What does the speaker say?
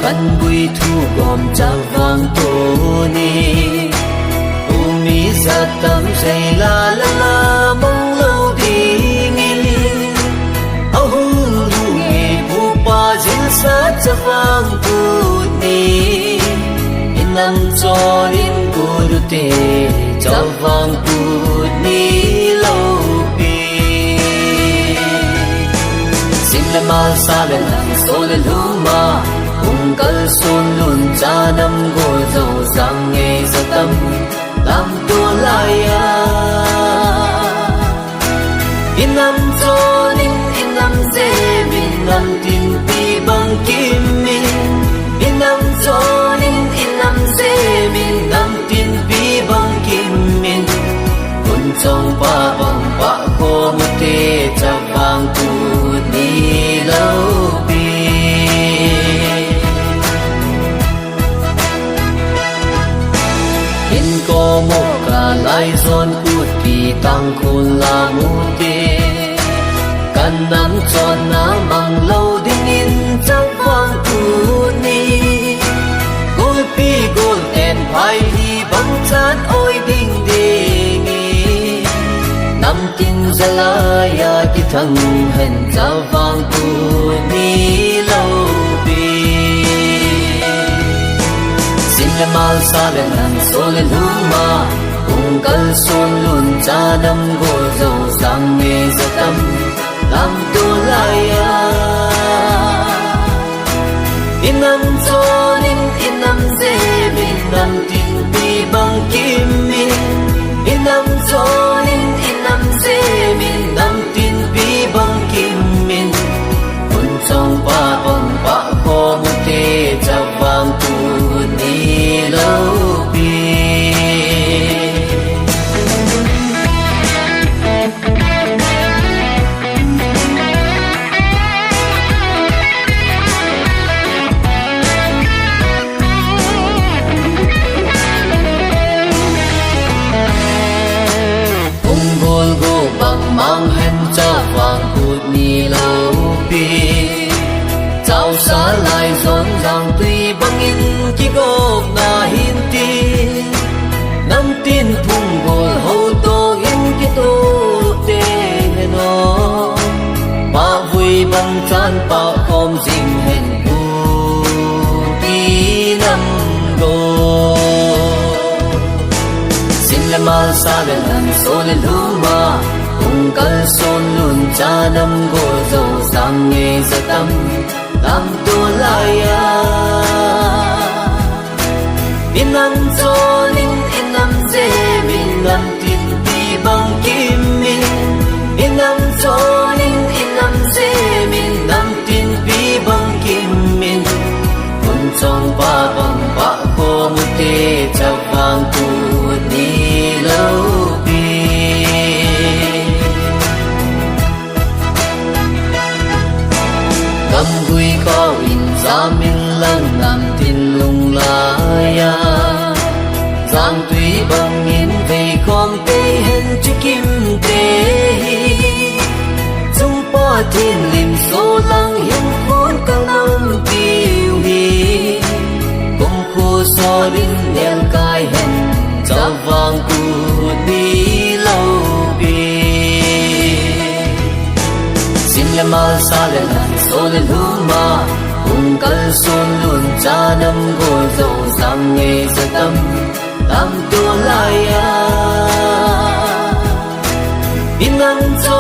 khăn bụi thu gom cha vang tô ni umi za tâm say la la la mong lâu đi nghìn au hung lu nghe bu pa jil sa cha vang tu ni inam cho in guru te cha vang tu ni lâu le mal sa le lang so le luma ung kal son lun cha nam go zo sang nge sa tâm lam tu lai ya inam cho ning inam se min nam tin pi bang kim min inam cho ning inam se min nam tin pi bang kim min kun chong pa bang pa ko mu te cha bang tu ni lâu bi in ko mo ka lai zon ut ki tang khun la mu te kan nam chon na mang lâu ding in chang wang tu ni gol pi gol en phai hi bang chan oi ding ding nam tin zalaya ki thang hen cha vang tu ni lâu bi sin le mal sa le nan so le luma ung kal son lun cha nam go zo sang nge za tâm lam tu laya inam cho ning inam ze min nam tin pi bang kim min inam cho ning inam ze min nam tin pi bang kim min kun chong pa bang pa ko mu te cha wang tu ni lâu bi mang hen cha vang cút ni lâu bi chào xa lại rộn ràng tuy băng in ki gop na hin ti nam tin phung gol ho to in ki to te no ba vui băng chan pa khom jing hen bu ti nam go sin le mal sa le lan so le luma ung kal son lun cha nam go zo sang nge za tâm lam tu lai ya inam cho ning inam ze min nam tin pi bang kim min inam cho ning inam ze min nam tin pi bang kim min kun chong pa bang pa ko mu te cha vang tu ni lâu bi cầm vui có in ra min lăng nam tin lung la ya giang tuy băng in về con tê hen chi kim tê chung pa thiên lim số lăng hiên khôn căng nam tiêu hi cùng khu so din đen cai hen cha vang cu đi lâu bi sin le mal sa le lan so le luma ung kal son lun cha nam go zo sang nge za tâm lam tu lai ya inam cho